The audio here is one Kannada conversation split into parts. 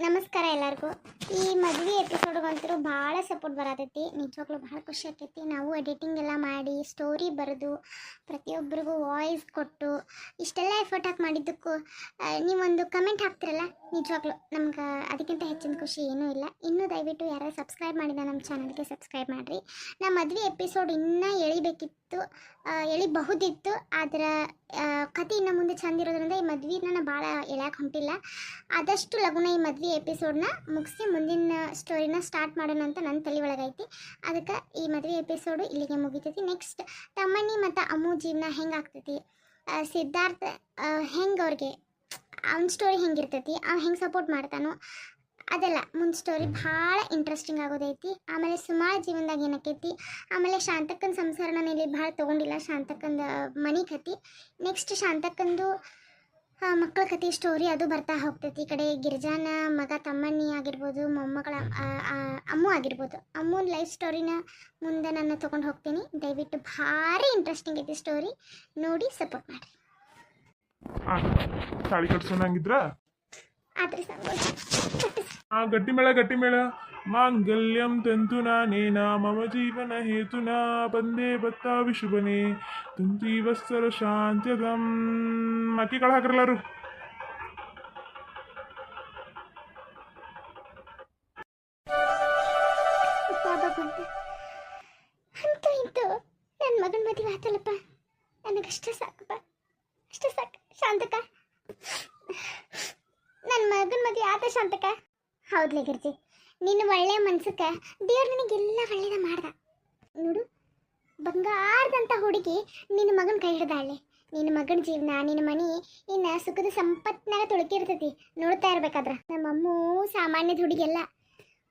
ನಮಸ್ಕಾರ ಎಲ್ಲರಿಗೂ. ಈ ಮದುವೆ ಎಪಿಸೋಡ್ಗಂತೂ ಭಾಳ ಸಪೋರ್ಟ್ ಬರತೈತಿ. ನಿಜವಾಗ್ಲೂ ಭಾಳ ಖುಷಿ ಆಕೈತಿ. ನಾವು ಎಡಿಟಿಂಗ್ ಎಲ್ಲ ಮಾಡಿ ಸ್ಟೋರಿ ಬರೆದು ಪ್ರತಿಯೊಬ್ಬರಿಗೂ ವಾಯ್ಸ್ ಕೊಟ್ಟು ಇಷ್ಟೆಲ್ಲ ಎಫರ್ಟ್ ಹಾಕಿ ಮಾಡಿದ್ದಕ್ಕೂ ನೀವೊಂದು ಕಮೆಂಟ್ ಹಾಕ್ತಿರಲ್ಲ, ನಿಜವಾಗ್ಲೂ ನಮ್ಗೆ ಅದಕ್ಕಿಂತ ಹೆಚ್ಚಿನ ಖುಷಿ ಏನೂ ಇಲ್ಲ. ಇನ್ನೂ ದಯವಿಟ್ಟು ಯಾರು ಸಬ್ಸ್ಕ್ರೈಬ್ ಮಾಡಿದ ನಮ್ಮ ಚಾನಲ್ಗೆ ಸಬ್ಸ್ಕ್ರೈಬ್ ಮಾಡಿರಿ. ನಮ್ಮ ಮದುವೆ ಎಪಿಸೋಡ್ ಇನ್ನೂ ಎಳಿಬೇಕಿತ್ತು, ಎಳಿಬಹುದಿತ್ತು. ಆದರೆ ಕತೆ ಇನ್ನು ಮುಂದೆ ಚಂದ ಇರೋದ್ರಿಂದ ಈ ಮದ್ವೆನ ನಾನು ಭಾಳ ಎಳ್ಯಾಕೆ ಹೊಂಟಿಲ್ಲ. ಆದಷ್ಟು ಲಗುನ ಈ ಮದ್ವೆ ಎಪಿಸೋಡ್ನ ಮುಗಿಸಿ ಮುಂದಿನ ಸ್ಟೋರಿನ ಸ್ಟಾರ್ಟ್ ಮಾಡೋಣ ಅಂತ ನನ್ನ ತಲೆ ಒಳಗೈತಿ. ಅದಕ್ಕೆ ಈ ಮದುವೆ ಎಪಿಸೋಡು ಇಲ್ಲಿಗೆ ಮುಗಿತೈತಿ. ನೆಕ್ಸ್ಟ್ ತಮ್ಮಣ್ಣಿ ಮತ್ತು ಅಮ್ಮು ಜೀವನ ಹೆಂಗೆ ಆಗ್ತೈತಿ, ಸಿದ್ಧಾರ್ಥ ಹೆಂಗೆ ಅವ್ರಿಗೆ ಅವ್ನ ಸ್ಟೋರಿ ಹೆಂಗಿರ್ತೈತಿ, ಅವ್ನು ಹೆಂಗೆ ಸಪೋರ್ಟ್ ಮಾಡ್ತಾನೋ ಅದೆಲ್ಲ ಮುಂದೆ ಸ್ಟೋರಿ ಭಾಳ ಇಂಟ್ರೆಸ್ಟಿಂಗ್ ಆಗೋದೈತಿ. ಆಮೇಲೆ ಸುಮಾರು ಜೀವನದಾಗ ಏನಾಕೈತಿ, ಆಮೇಲೆ ಶಾಂತಕ್ಕನ ಸಂಸಾರ ನಾನು ಇಲ್ಲಿ ಭಾಳ ತೊಗೊಂಡಿಲ್ಲ. ಶಾಂತಕ್ಕಂದು ಮನೆ ಕತೆ, ನೆಕ್ಸ್ಟ್ ಶಾಂತಕ್ಕಂದು ಮಕ್ಕಳ ಕತೆ ಸ್ಟೋರಿ ಅದು ಬರ್ತಾ ಹೋಗ್ತೈತಿ. ಈ ಕಡೆ ಗಿರಿಜಾನ ಮಗ ತಮ್ಮಣ್ಣಿ ಆಗಿರ್ಬೋದು, ಮೊಮ್ಮಗಳ ಅಮ್ಮು ಆಗಿರ್ಬೋದು, ಅಮ್ಮನ ಲೈಫ್ ಸ್ಟೋರಿನ ಮುಂದೆ ನಾನು ತೊಗೊಂಡು ಹೋಗ್ತೀನಿ. ದಯವಿಟ್ಟು ಭಾರಿ ಇಂಟ್ರೆಸ್ಟಿಂಗ್ ಐತಿ ಸ್ಟೋರಿ, ನೋಡಿ ಸಪೋರ್ಟ್ ಮಾಡಿರಿ. ತಾಳಿ ಕಟ್ಸೋಣಂಗಿದ್ರ ಆದ್ರೆ ಗಟ್ಟಿ ಮೇಳ ಮಾಂಗಲ್ಯಂ ತಂತುನಾನೇನ ಮಮ ಜೀವನ ಹೇತುನಾ ಬಂದೇ ಬತ್ತಾವಿ ಶುಭನೇ ತುಂತೀವತ್ಸರ ಶಾಂತ್ಯದಂ. ಅಕ್ಕಿಗಳು ಹಾಕ್ರಲ್ಲಾರು. ಅಂತೂ ಇಂತೂ ನನ್ನ ಮಗನ ಮದುವೆ ಆತಲ್ಲಪ್ಪ, ನನಗಷ್ಟೇ ಸಾಕಪ್ಪ, ಅಷ್ಟೇ ಸಾಕು. ಶಾಂತಕ, ನನ್ನ ಮಗನ ಮದುವೆ ಆತ ಶಾಂತಕ. ಹೌದ್ಲೇ ಗಿರ್ಜಿ, ನಿನ್ನ ಒಳ್ಳೆ ಮನ್ಸಕ್ಕೆ ದೇವ್ರು ನಿನಗೆಲ್ಲ ಒಳ್ಳೇದ ಮಾಡ್ದ ನೋಡು. ಬಂಗಾರದಂಥ ಹುಡುಗಿ ನಿನ್ನ ಮಗನ ಕೈ ಹಿಡ್ದಾಳೆ. ನಿನ್ನ ಮಗನ ಜೀವನ, ನಿನ್ನ ಮನೆ ಇನ್ನು ಸುಖದ ಸಂಪತ್ನಾಗ ತೊಳಕಿರ್ತೈತಿ, ನೋಡ್ತಾ ಇರ್ಬೇಕಾದ್ರೆ. ನಮ್ಮಮ್ಮೂ ಸಾಮಾನ್ಯದ ಹುಡುಗಿಯಲ್ಲ,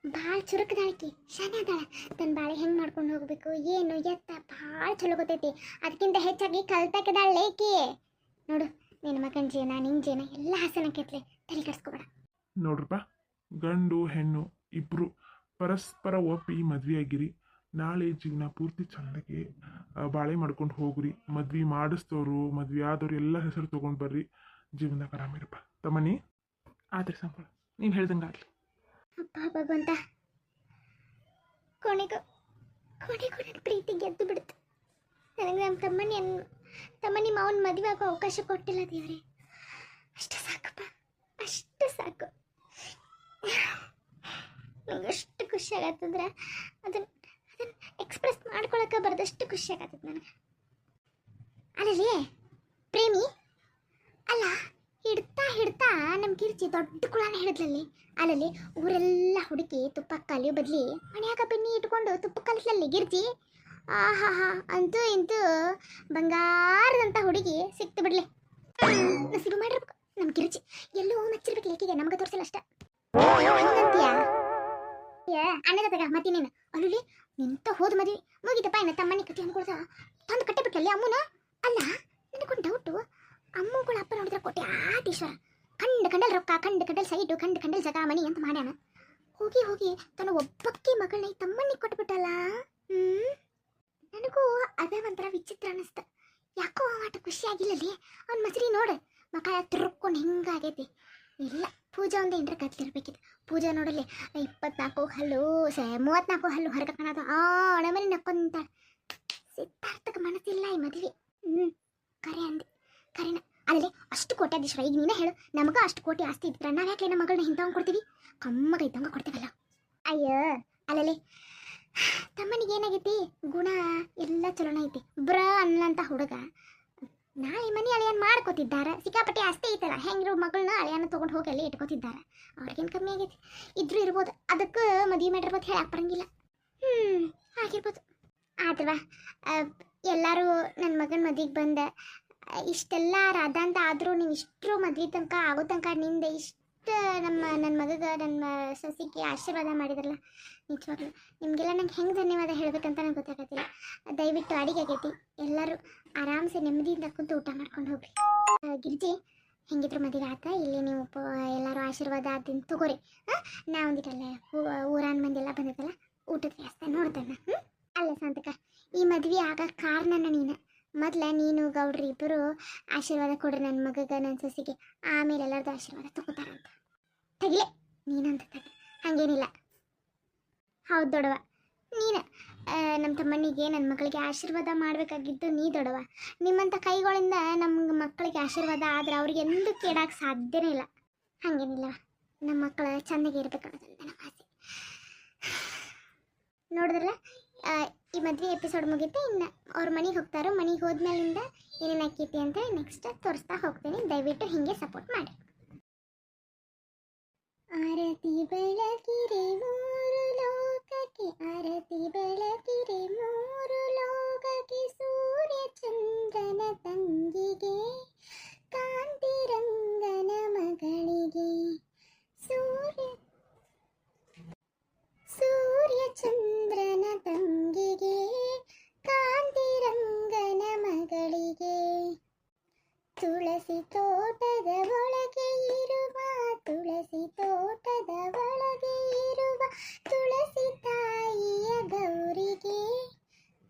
ಭಾಳ ಚುರುಕದಾಳಕಿ, ಶಾನೆ ಅದಾಳ. ತನ್ನ ಬಾಳೆ ಹೆಂಗೆ ಮಾಡ್ಕೊಂಡು ಹೋಗ್ಬೇಕು ಏನು ಎತ್ತ ಭಾಳ ಚಲೋ ಗೊತ್ತೈತಿ. ಅದಕ್ಕಿಂತ ಹೆಚ್ಚಾಗಿ ಕಲ್ತಾಕದಾಳೇಕಿ ನೋಡು. ನಿನ್ನ ಮಗನ ಜೀವನ, ನಿನ್ನ ಜೀವನ ಎಲ್ಲ ಹಸನಕ್ಕೈತ್ಲೆ, ತಲೆ ಕೆಡಿಸ್ಕೋಬೇಡ. ನೋಡ್ರಪ್ಪ, ಗಂಡು ಹೆಣ್ಣು ಇಬ್ಬರು ಪರಸ್ಪರ ಒಪ್ಪಿ ಮದ್ವೆ ಆಗಿರಿ. ನಾಳೆ ಜೀವನ ಪೂರ್ತಿ ಚಂದಕ್ಕೆ ಬಾಳೆ ಮಾಡ್ಕೊಂಡು ಹೋಗ್ರಿ. ಮದ್ವೆ ಮಾಡಿಸ್ತವ್ರು, ಮದ್ವೆ ಆದವ್ರು ಎಲ್ಲ ಹೆಸರು ತೊಗೊಂಡು ಬರ್ರಿ. ಜೀವನದಾಗ ಆರಾಮಿರಪ್ಪ. ತಮ್ಮನಿ ಆದ್ರೆ ಸಂಬಳ ನೀವು ಹೇಳ್ದಂಗೆ ಆಗಲಿ. ಅಪ್ಪ ಭಗವಂತ, ಕೊನೆಗೂ ಪ್ರೀತಿ ಗೆದ್ದು ಬಿಡ್ತು. ನನಗೆ ನಮ್ಮ ತಮ್ಮನಿ ಮಾವನ ಮದುವೆ ಆಗೋ ಅವಕಾಶ ಕೊಟ್ಟಿಲ್ಲ ದೇವ್ರೆ. ಅಷ್ಟು ಸಾಕಪ್ಪ, ಅಷ್ಟು ಸಾಕು. ನಂಗೆ ಅಷ್ಟು ಖುಷಿ ಆಗತ್ತಂದ್ರೆ ಅದನ್ನು ಎಕ್ಸ್ಪ್ರೆಸ್ ಮಾಡ್ಕೊಳಕ್ಕೆ ಬರದಷ್ಟು ಖುಷಿ ಆಗತ್ತದ ನನಗೆ. ಅಲ್ಲಲ್ಲಿ ಪ್ರೇಮಿ ಅಲ್ಲ, ಹಿಡ್ತಾ ನಮ್ಮ ಕಿರ್ಚಿ ದೊಡ್ಡ ಕುಳಾನ ಹಿಡಿದ್ಲಲ್ಲಿ. ಅಲ್ಲಲ್ಲಿ ಊರೆಲ್ಲ ಹುಡುಕಿ ತುಪ್ಪ ಕಲಿಯೋ ಬದಲಿ ಮನ್ಯಾಗ ಬೆನ್ನಿ ಇಟ್ಕೊಂಡು ತುಪ್ಪ ಕಲಿಸ್ಲಲ್ಲಿ ಗಿರ್ಜಿ. ಅಂತೂ ಇಂತೂ ಬಂಗಾರದಂಥ ಹುಡುಗಿ ಸಿಕ್ತು ಬಿಡ್ಲಿ. ನಸೀಬು ಮಾಡಿರ್ಬೇಕು ನಮ್ಮ ಕಿರುಚಿ. ಎಲ್ಲೋ ಮಚ್ಚಿರ್ಬೇಕು ಲೇಕಿಗೆ, ನಮ್ಗೆ ತೋರಿಸಲ್ಲ ಅಷ್ಟ. ಅನ್ನದ ತಗ ಮತ್ತಿನೇನು ಅಲ್ಲಿ ನಿಂತ ಹೋದ ಮದ್ವಿ ಮುಗಿತಪ್ಪ. ಇನ್ನು ತಮ್ಮನಿ ಕಟ್ಟಿ ಅನ್ಕೊಳ್ದ ತಂದು ಕಟ್ಟೆ ಬಿಟ್ಟಲ್ಲಿ ಅಮ್ಮನ. ಅಲ್ಲ, ನನಗೊಂದು ಡೌಟು, ಅಮ್ಮಗಳ ಅಪ್ಪ ನೋಡಿದ್ರೆ ಕೊಟ್ಟೆ ಆಟೀಶ್ವರ. ಕಂಡಲ್ ರೊಕ್ಕ, ಕಂಡಲ್ ಸೈಟು, ಕಂಡಲ್ ಜಗ ಮನಿ ಅಂತ ಮಾಡ್ಯಾನ. ಹೋಗಿ ತನ್ನ ಒಬ್ಬಕ್ಕಿ ಮಗಳನ್ನ ಈ ತಮ್ಮನಿ ಕೊಟ್ಬಿಟ್ಟಲ್ಲ. ನನಗೂ ಅದೇ ಒಂಥರ ವಿಚಿತ್ರ ಅನ್ನಿಸ್ತ. ಯಾಕೋ ಆಟ ಖುಷಿ ಆಗಿಲ್ಲಲ್ಲಿ. ಅವ್ನ ಮಸರಿ ನೋಡು, ಮಕ ತಿರ್ಕೊಂಡು ಹಿಂಗಾಗೈತಿ. ಇಲ್ಲ, ಪೂಜಾ ಒಂದು ಎಂಟ್ರ ಕತ್ಲಿರ್ಬೇಕಿತ್ತು. ಪೂಜಾ ನೋಡಲ್ಲಿ 24 ಹಲ್ಲು 34 ಹಲ್ಲು ಹೊರಗೆ ಕಾಣೋದು. ನಮ್ಮನೆ ನಕ್ಕೊಂತಾಳೆ. ಸಿದ್ಧಾರ್ಥಕ್ಕೆ ಮನಸ್ಸಿಲ್ಲ ಈ ಮದುವೆ. ಕರೆನ ಅಲ್ಲಲ್ಲಿ ಅಷ್ಟು ಕೋಟ್ಯಾಧೀಶ್ವರ. ಈಗ ನೀನೇ ಹೇಳು, ನಮಗ ಅಷ್ಟು ಕೋಟಿ ಆಸ್ತಿ ಇದ್ರೆ ನಾವು ಯಾಕೆ ನಮ್ಮ ಮಗಳನ್ನ ಇಂಥವಂಗೆ ಕೊಡ್ತೀವಿ? ಕಮ್ಮಗ ಇದ್ದಂಗೆ ಕೊಡ್ತೀವಲ್ಲ. ಅಯ್ಯೋ ಅಲ್ಲಲ್ಲಿ ತಮ್ಮನಿಗೆ ಏನಾಗೈತಿ, ಗುಣ ಎಲ್ಲ ಚಲೋನ ಐತಿ. ಅನ್ನಂತ ಹುಡುಗ ನಾಳೆ ಮನೆ ಅಳಿಯನ್ ಮಾಡ್ಕೋತಿದ್ದಾರೆ. ಸಿಕ್ಕಾಪಟ್ಟೆ ಆಸ್ತಿ ಐತಲ್ಲ, ಹೆಂಗಿರೋ ಮಗಳನ್ನ ಅಳಿಯನ್ನ ತೊಗೊಂಡು ಹೋಗಿ ಅಲ್ಲಿ ಇಟ್ಕೋತಿದ್ದಾರೆ. ಅವ್ರಿಗೇನು ಕಮ್ಮಿ ಆಗೈತಿ, ಇದ್ರೂ ಇರ್ಬೋದು. ಅದಕ್ಕೆ ಮದುವೆ ಮಾಡಿರ್ಬೋದು, ಹೇಳಕ್ಕೆ ಬರಂಗಿಲ್ಲ. ಆಗಿರ್ಬೋದು. ಆದ್ರವಾ ಎಲ್ಲರೂ ನನ್ನ ಮಗನ ಮದುವೆಗೆ ಬಂದ ಇಷ್ಟೆಲ್ಲ ರಾಧಾ ಅಂತ ಆದರೂ ನೀವು ಇಷ್ಟರು ಮದುವೆ ತನಕ ಆಗೋ ತನಕ ನಿಂದ ಇಷ್ಟು ನನ್ನ ಮಗಗ ನನ್ನ ಸೊಸಿಗೆ ಆಶೀರ್ವಾದ ಮಾಡಿದ್ರಲ್ಲ, ನಿಜವಾಗ್ಲು ನಿಮಗೆಲ್ಲ ನಂಗೆ ಹೆಂಗೆ ಧನ್ಯವಾದ ಹೇಳಬೇಕಂತ ನಂಗೆ ಗೊತ್ತಾಗತ್ತಿಲ್ಲ. ದಯವಿಟ್ಟು ಅಡಿಗೆ ಆಗೈತಿ, ಎಲ್ಲರೂ ಆರಾಮ್ಸೆ ನೆಮ್ಮದಿಯಿಂದ ಕುಂತು ಊಟ ಮಾಡ್ಕೊಂಡು ಹೋಗ್ರಿ. ಗಿರ್ಜಿ, ಹೆಂಗಿದ್ರು ಮದುವೆ ಆತ, ಇಲ್ಲಿ ನೀವು ಎಲ್ಲರೂ ಆಶೀರ್ವಾದ ಆದಿಂದ ತಗೋರಿ. ನಾ ಒಂದಿಟ್ಟಲ್ಲ ಊರಾನ ಮಂದಿ ಎಲ್ಲ ಬಂದೈತಲ್ಲ, ಊಟದ ವ್ಯವಸ್ಥೆ ನೋಡ್ತೇನೆ. ಅಲ್ಲ ಶಾಂತಕ, ಈ ಮದುವೆ ಆಗ ಕಾರಣನ ನೀನು. ಮೊದಲ ನೀನು ಗೌಡ್ರಿ ಇಬ್ಬರು ಆಶೀರ್ವಾದ ಕೊಡ್ರಿ ನನ್ನ ಮಗಗ, ನನ್ನ ಸೊಸಿಗೆ. ಆಮೇಲೆ ಎಲ್ಲರದ್ದು ಆಶೀರ್ವಾದ ತಗೋತಾರಂತ. ತಗಿಲೆ ನೀನಂತ ಹಾಗೇನಿಲ್ಲ. ಹೌದು ದೊಡವ, ನೀನು ನಮ್ಮ ತಮ್ಮನಿಗೆ ನನ್ನ ಮಕ್ಕಳಿಗೆ ಆಶೀರ್ವಾದ ಮಾಡಬೇಕಾಗಿದ್ದು ನೀ ದೊಡವ. ನಿಮ್ಮಂಥ ಕೈಗಳಿಂದ ನಮ್ಮ ಮಕ್ಕಳಿಗೆ ಆಶೀರ್ವಾದ ಆದ್ರೆ ಅವ್ರಿಗೆ ಎಂದೂ ಕೇಳಕ್ಕೆ ಸಾಧ್ಯನೇ ಇಲ್ಲ. ಹಾಗೇನಿಲ್ಲ, ನಮ್ಮ ಮಕ್ಕಳು ಚೆನ್ನಾಗಿ ಇರಬೇಕನ್ನೋದು ನನ್ನ ಆಸೆ. ನೋಡಿದ್ರಲ್ಲ, ಈ ಮದುವೆ ಎಪಿಸೋಡ್ ಮುಗಿತು. ಇನ್ನು ಅವ್ರ ಮನೆಗೆ ಹೋಗ್ತಾರೋ, ಮನೆಗೆ ಹೋದ್ಮೇಲಿಂದ ಏನೇನು ಆಕೈತಿ ಅಂತ ನೆಕ್ಸ್ಟ್ ತೋರಿಸ್ತಾ ಹೋಗ್ತೀನಿ. ದಯವಿಟ್ಟು ಹೀಗೆ ಸಪೋರ್ಟ್ ಮಾಡಿ. ಆರತಿ ಬೆಳಗಿರೆ ಮೂರು ಲೋಕಕ್ಕೆ, ಆರತಿ ಬೆಳಗಿರೆ ಮೂರು ಲೋಕಕ್ಕೆ, ಸೂರ್ಯ ಚಂದ್ರನ ತಂಗಿಗೆ, ಕಾಂತಿರಂಗನ ಮಗಳಿಗೆ, ಸೂರ್ಯ ಚಂದ್ರನ ತಂಗಿಗೆ, ಕಾಂತಿರಂಗನ ಮಗಳಿಗೆ, ತುಳಸಿ ತೋಟದ ಒಳಗೆ ಇರುವ, ತುಳಸಿ ತೋಟದ ಒಳಗೆ ಇರುವ ತುಳಸಿ ತಾಯಿಯ ಗೌರಿಗೆ,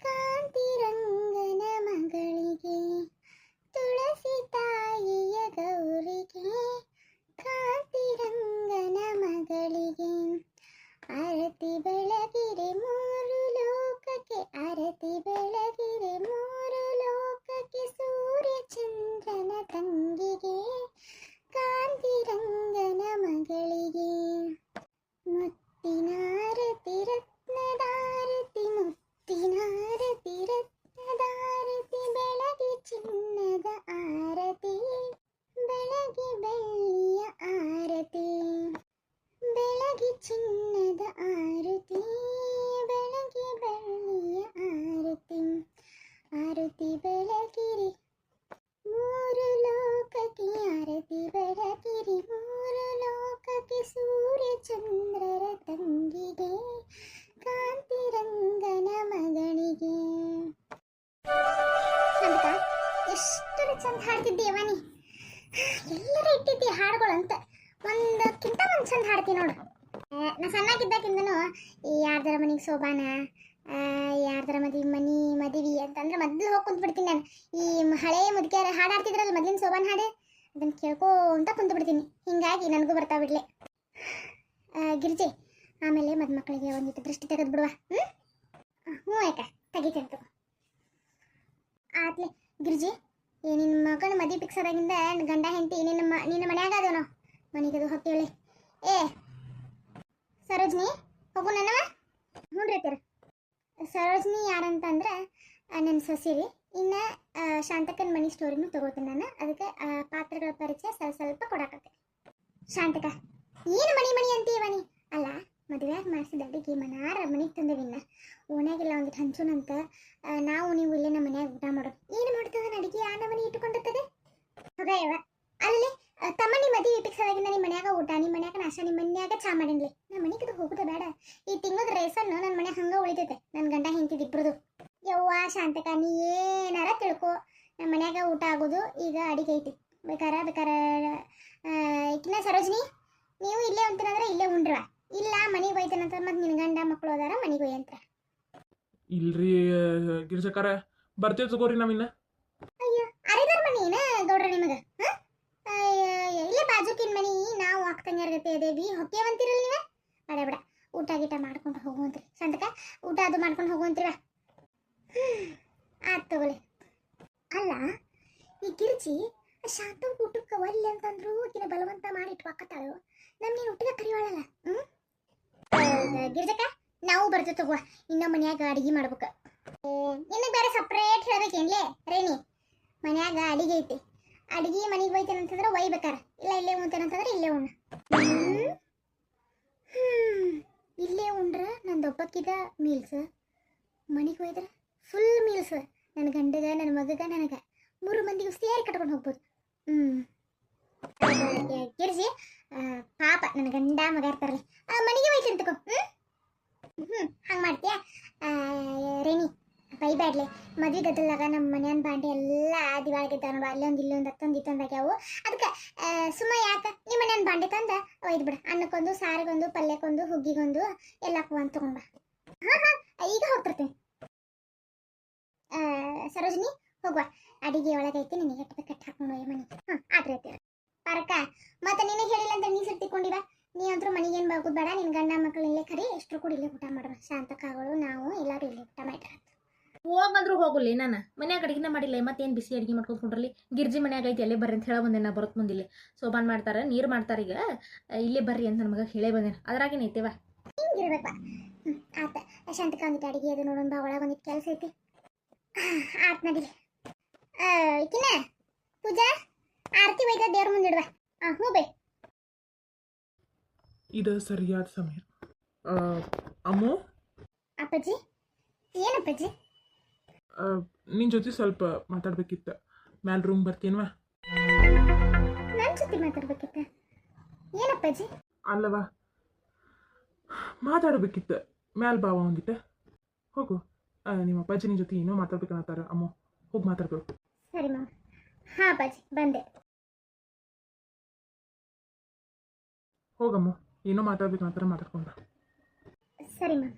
ಕಾಂತಿರಂಗನ ಮಗಳಿಗೆ, ತುಳಸಿ ತಾಯಿಯ ಗೌರಿಗೆ, ಕಾಂತಿರಂಗನ ಮಗಳಿಗೆ. ಆರತಿ ಬೆಳಗಿರೆ ಮೂರು ಲೋಕಕ್ಕೆ, ಆರತಿ ಬೆಳಗಿರೆ ಮೂರು ಲೋಕಕ್ಕೆ, ಸೂರ್ಯ ಚಂದ್ರನ ತಂಗಿಗೆ, ಕಾಂತಿರಂಗನ ಮಗಳಿಗೆ. ಮುತ್ತಿನಾರತಿ ರತ್ನದಾರತಿ, ಮುತ್ತಿನಾರತಿ ರತ್ನದಾರತಿ, ಬೆಳಗ್ಗೆ ಚಿನ್ನದ ಆರತಿ, ಬೆಳಗ್ಗೆ ಬೆಳ್ಳಿಯ ಆರತಿ, ಬೆಳಗ್ಗೆ ಚಿನ್ನದ ಆರತಿ, ಬೆಳಗ್ಗೆ ಬೆಳ್ಳಿಯ ಆರತಿ. ಆರತಿ ಬೆಳಗಿರಿ ಮೂರು ಲೋಕಕ್ಕೆ, ಆರತಿ ಬೆಳಗಿರಿ ಮೂರು ಲೋಕಕ್ಕೆ, ಸೂರ್ಯ ಚಂದ್ರರ ತಂಗಿಗೆ, ಕಾಂತಿರಂಗನ ಮಗಳಿಗೆ. ಅಂತ ಎಷ್ಟು ಚಂದ ಹಾಡ್ತಿದ್ದೀವ ನೀ. ಎಲ್ಲರ ಇಟ್ಟಿದ್ದಿ ಹಾಡುಗಳಂತ ಒಂದಕ್ಕಿಂತ ಒಂದು ಚಂದ ಹಾಡ್ತಿ ನೋಡು. ನಾ ಸಣ್ಣಾಗಿದ್ದಾಗಿಂದನು ಈ ಯಾರ್ದರ ಮನೆಗೆ ಸೋಬಾನ, ಯಾರ್ದರ ಮದುವೆ ಅಂತಂದ್ರೆ ಮೊದಲು ಹೋಗಿ ಕುಂತ್ಬಿಡ್ತೀನಿ ನಾನು. ಈ ಹಳೆ ಮುದುಕಿಯರ ಹಾಡು ಹಾಡ್ತಿದ್ರಲ್ಲ ಮೊದಲಿನ ಸೋಬಾನ ಹಾಡು, ಅದನ್ನು ಕೇಳ್ಕೊಂತ ಕುಂತ್ಬಿಡ್ತೀನಿ. ಹಿಂಗಾಗಿ ನನಗೂ ಬರ್ತಾ ಬಿಡ್ಲೆ. ಗಿರ್ಜಿ, ಆಮೇಲೆ ಮಕ್ಕಳಿಗೆ ಒಂದಿಟ್ಟು ದೃಷ್ಟಿ ತೆಗೆದು ಬಿಡುವ. ಹ್ಞೂ ಯಾಕೆ ತೆಗಿತಂತು ಆತ್ಲೆ. ಗಿರ್ಜಿ, ನಿನ್ನ ಮಗನ ಮದುವೆ ಫಿಕ್ಸ್ ಆದಾಗಿಂದ ಗಂಡ ಹೆಂಡತಿ ನಿನ್ನ ಮನ್ಯಾಗ ಅದವನು ಮನೆಗದು ಹೊತ್ತೇಳಿ. ಏ ಸರೋಜ್ನಿ, ಹೋಗು ನನ್ನವ. ಹ್ಞೂ ರೀ ತೀರ. ಸರೋಜ್ನಿ ಯಾರಂತಂದ್ರೆ ನನ್ನ ಸೊಸಿರಿ. ಇನ್ನು ಶಾಂತಕನ ಮನೆ ಸ್ಟೋರಿನೂ ತಗೋತೀನಿ ನಾನು. ಅದಕ್ಕೆ ಪಾತ್ರಗಳ ಪರಿಚಯ ಸ್ವಲ್ಪ ಕೊಡಾಕತ್ತೆ. ಶಾಂತಕ, ಏನು ಮಣಿ ಅಂತೀವನಿ? ಅಲ್ಲ, ಮದುವೆಯಾಗ ಮಾಡಿಸಿದ ಅಡುಗೆ ಮನಾರ ಮನೆಗೆ ತಂದೇವಿನ್ನ ಓಣ್ಯಾಗೆಲ್ಲ ಒಂದಿಟ್ಟು ಹಂಚೋನಂತ. ನಾವು ನೀವು ಇಲ್ಲೇ ನಮ್ಮ ಮನ್ಯಾಗ ಊಟ ಮಾಡೋದು. ಏನು ಮಾಡ್ತದ ಅಡುಗೆ ಆ ನಮ್ಮನೆ ಇಟ್ಟುಕೊಂಡಿರ್ತದೆ ಹೋಗಯ್ಯವ. ಅಲ್ಲಿ ತಮ್ಮನಿ ಮದುವೆ ಫಿಕ್ಸ್ ಆದಾಗಿಂದ ನಿಮ್ಮ ಮನ್ಯಾಗ ಊಟ, ನಿಮ್ಮ ಮನ್ಯಾಗ ನಾಷ್ಟ, ನಿಮ್ಮ ಮನ್ಯಾಗ ಚಾ ಮಾಡಿನ್ಲಿ. ನಮ್ಮ ಮನೆಗೆ ಹೋಗೋದು ಬೇಡ. ಈ ತಿಂಗಳದ ರೇಸನ್ನು ನನ್ನ ಮನ್ಯಾಗ ಹಂಗೆ ಉಳಿತೈತೆ. ನನ್ನ ಗಂಡ ಹೆಂಡತಿದ್ದು ಇಬ್ಬರದು. ಯವ್ವ ಶಾಂತಕ, ನೀ ಏನಾರ ತಿಳ್ಕೊ, ನಮ್ಮ ಮನ್ಯಾಗ ಊಟ ಆಗೋದು ಈಗ ಅಡಿಗೆ ಐತಿ. ಬೇಕಾರ ಈಕಿನ ಸರೋಜ್ನಿ, ನೀವು ಇಲ್ಲೇ ಉಂತೀನಂದ್ರೆ ಇಲ್ಲೇ ಉಂಡ್ರವ. ಇಲ್ಲ ಮನೆಗೆ ಒಯ್ತಾನಂತ ಮತ್ತೆ ನಿನ್ನ ಗಂಡ ಮಕ್ಕಳು ಹೋದಾರ ಮನೆಗೆ ಒಯ್ಯಂತ್ರ. ಇಲ್ರಿ ಗಿರ್ಜಕಾರ, ಬರ್ತೇವೆ ತಗೋರಿ ನಾವಿನ್ನ. ಅಯ್ಯೋ, ಅರಿದಾರ ಮನಿ ಏನ ಗೌಡ್ರ ನಿಮಗೆ? ಇಲ್ಲೇ ಬಾಜುಕಿನ ಮನಿ, ನಾವು ಅಕ್ಕಂಗ್ಯಾರ ಗತೆ ಅದೇವಿ. ಹೊಕ್ಕೇವಂತೀರಲ್ಲ ನೀವ? ಬೇಡ ಬೇಡ, ಊಟ ಗೀಟ ಮಾಡ್ಕೊಂಡು ಹೋಗುವಂತ್ರಿ. ಶಾಂತಕ, ಊಟ ಅದು ಮಾಡ್ಕೊಂಡು ಹೋಗುವಂತ್ರಿವ. ಆಯ್ತು ತಗೋಲಿ. ಅಲ್ಲ, ಈ ಗಿರ್ಜಿ ಶಾಂತ ಊಟಕ್ಕೆ ಒಲ್ಲೆ ಅಂತಂದ್ರು ಆಕಿನ ಬಲವಂತ ಮಾಡಿ ಇಟ್ವಾಕತ್ತಾಳು. ನಮ್ಗೇನು ಊಟಕ್ಕೆ ಕರಿವಾಳಲ್ಲ. ಗಿರ್ಜಕ್ಕ, ನಾವು ಬರ್ತೇವೆ ತಗೋ. ಇನ್ನ ಮನ್ಯಾಗ ಅಡಿಗೆ ಮಾಡ್ಬೇಕು. ನಿನಗೆ ಬೇರೆ ಸಪ್ರೇಟ್ ಹೇಳ್ಬೇಕೇನ್ಲೇ ರೇಣಿ? ಮನ್ಯಾಗ ಅಡಿಗೆ ಐತಿ. ಅಡಿಗೆ ಮನೆಗೆ ಒಯ್ತೇನಂತಂದ್ರೆ ಒಯ್ಬೇಕಾರ. ಇಲ್ಲ ಇಲ್ಲೇ ಉಣ್ತೇನಂತಂದ್ರೆ ಇಲ್ಲೇ ಉಣ್ಣ. ಇಲ್ಲೇ ಉಂಡ್ರ ನಂದೊಬ್ಬಕ್ಕಿದ ಮೀಲ್ಸ್, ಮನೆಗೆ ಒಯ್ದ್ರೆ ಫುಲ್ ಮೀಲ್ಸ್. ನನ್ನ ಗಂಡಗ, ನನ್ನ ಮಗಗ, ನನಗೆ 3 ಮಂದಿಗೂ ಸೇರಿ ಕಟ್ಕೊಂಡು ಹೋಗ್ಬೋದು. ಗಿರ್ಜಿ, ಪಾಪ ನನ್ನ ಗಂಡ ಮಗ ಇರ್ತಾರಲ್ಲ, ಮನೆಗೆ ಒಯ್ತೀನಿ ತಗೋ. ಹಂಗೆ ಮಾಡ್ತೀಯ ರೇಣಿ? ಬೈಬ್ಯಾಡ್ಲೆ. ಮದ್ವೆ ಗದ್ದಲಾಗ ನಮ್ಮ ಮನೆಯನ್ ಬಾಂಡೆ ಎಲ್ಲ ದಿವಾಳಿಗಿದ್ದಾವ. ಅಲ್ಲೊಂದು ಇಲ್ಲೊಂದು ಹತ್ತೊಂದು ಇತ್ತೊಂದು ಆಗ್ಯಾವು. ಅದಕ್ಕೆ ಸುಮ್ಮ ಯಾಕೆ ನಿಮ್ಮ ಮನೆಯನ್ ಬಾಂಡೆ ತಂದ ಒಯ್ದು ಬಿಡ. ಅನ್ನಕ್ಕೊಂದು, ಸಾರಿಗೊಂದು, ಪಲ್ಯಕ್ಕೊಂದು, ಹುಗ್ಗಿಗೊಂದು ಎಲ್ಲಕ್ಕೂ ಅಂತ ತಗೊಂಡ್ಬಾ. ಈಗ ಹೋಗ್ತಿರ್ತೀನಿ. ಸರೋಜಿನಿ, ಹೋಗುವ. ಅಡಿಗೆ ಒಳಗೈತಿ, ನಿನಗೆ ಕಟ್ಟು ಹಾಕೊಂಡು ಹೋಗಿ ಮನೆಗೆ. ಆದ್ರೆ ಪಾರಕ್ಕ, ಮತ್ತೆ ನಿನಗೆ ಹೇಳಿಲ್ಲ ಅಂತ ನೀ ಸಿಟ್ಟು ತಿಕ್ಕೊಂಡಿವ. ನೀ ಅಂತೂ ಮನೆಗೇನು ಬಾಗೋದು ಬೇಡ, ನಿನ್ನ ಗಂಡ ಮಕ್ಕಳು ಇಲ್ಲೇ ಕರಿ, ಎಷ್ಟರು ಕೂಡ ಇಲ್ಲೇ ಊಟ ಮಾಡೋಣ. ಶಾಂತಕ್ಕಾಗಳು ನಾವು ಎಲ್ಲರೂ ಇಲ್ಲೇ ಊಟ ಮಾಡ್ರ. ಹೋಗಂದ್ರು ಹೋಗಲಿ, ನಾನು ಮನ್ಯಾಗ ಅಡಿಗೆನ ಮಾಡಿಲ್ಲ, ಮತ್ತೇನು ಬಿಸಿ ಅಡಿಗೆ ಮಾಡ್ಕೊಂಡ್ರಿ. ಗಿರ್ಜಿ ಮನ್ಯಾಗ ಐತಿ, ಅಲ್ಲೇ ಬರ್ರಿ ಅಂತ ಹೇಳ ಬಂದೆ. ನಾ ಬರೋತ್ ಮುಂದಿಲ್ಲಿ ಸೋಬಾನ್ ಮಾಡ್ತಾರೆ, ನೀರು ಮಾಡ್ತಾರೆ. ಈಗ ಇಲ್ಲೇ ಬರ್ರಿ ಅಂತ ನನ್ನ ಮಗ ಹೇಳೇ ಬಂದೇನೆ. ಅದ್ರಾಗೇನೈತೆವ ಹಿಂಗಿರ್ಬೇಕು. ಆತ ಶಾಂತಕ ಒಂದಿಟ್ಟು ಅಡಿಗೆ ಅದು ನೋಡೋಣ ಬಾ, ಒಳಗೆ ಒಂದಿಟ್ಟು ಕೆಲಸ ಐತಿ. ಆತ್ ನಡಿಲಿ. ಈಕಿನ ಪೂಜಾ ಆರತಿ ಒಯ್ದ ದೇವ್ರ ಮುಂದಿಡುವ. ಹ್ಞೂ ಬೈ. ಇದು ಸರಿಯಾದ ಸಮಯ. ಅಮ್ಮು, ಅಪ್ಪಾಜಿ ಏನಪ್ಪಾಜಿ? ನಿನ್ನ ಜೊತೆ ಸ್ವಲ್ಪ ಮಾತಾಡ್ಬೇಕಿತ್ತು. ಮ್ಯಾಲ ರೂಮ್ ಬರ್ತೀನ್ವಾ? ನನ್ನ ಜೊತೆ ಮಾತಾಡ್ಬೇಕಿತ್ತ? ಏನಪ್ಪಾಜಿ? ಅಲ್ಲವಾ, ಮಾತಾಡ್ಬೇಕಿತ್ತು. ಮ್ಯಾಲ ಬಾವ ಒಂದಿಟ್ಟು ಹೋಗು. ನಿಮ್ಮ ಅಪ್ಪಾಜಿ ನಿನ್ನ ಜೊತೆ ಏನೋ ಮಾತಾಡ್ಬೇಕನ್ನತ್ತಾರ. ಅಮ್ಮು ಹೋಗಿ ಮಾತಾಡ್ಬೇಕು. ಸರಿ ಮಾವ. ಹಾಂ ಅಪ್ಪಾಜಿ ಬಂದೆ. ಹೋಗಮ್ಮ, ಏನೋ ಮಾತಾಡ್ಬೇಕನ್ನತ್ತಾರ, ಮಾತಾಡ್ಕೊಂಡ. ಸರಿ ಮಾವ.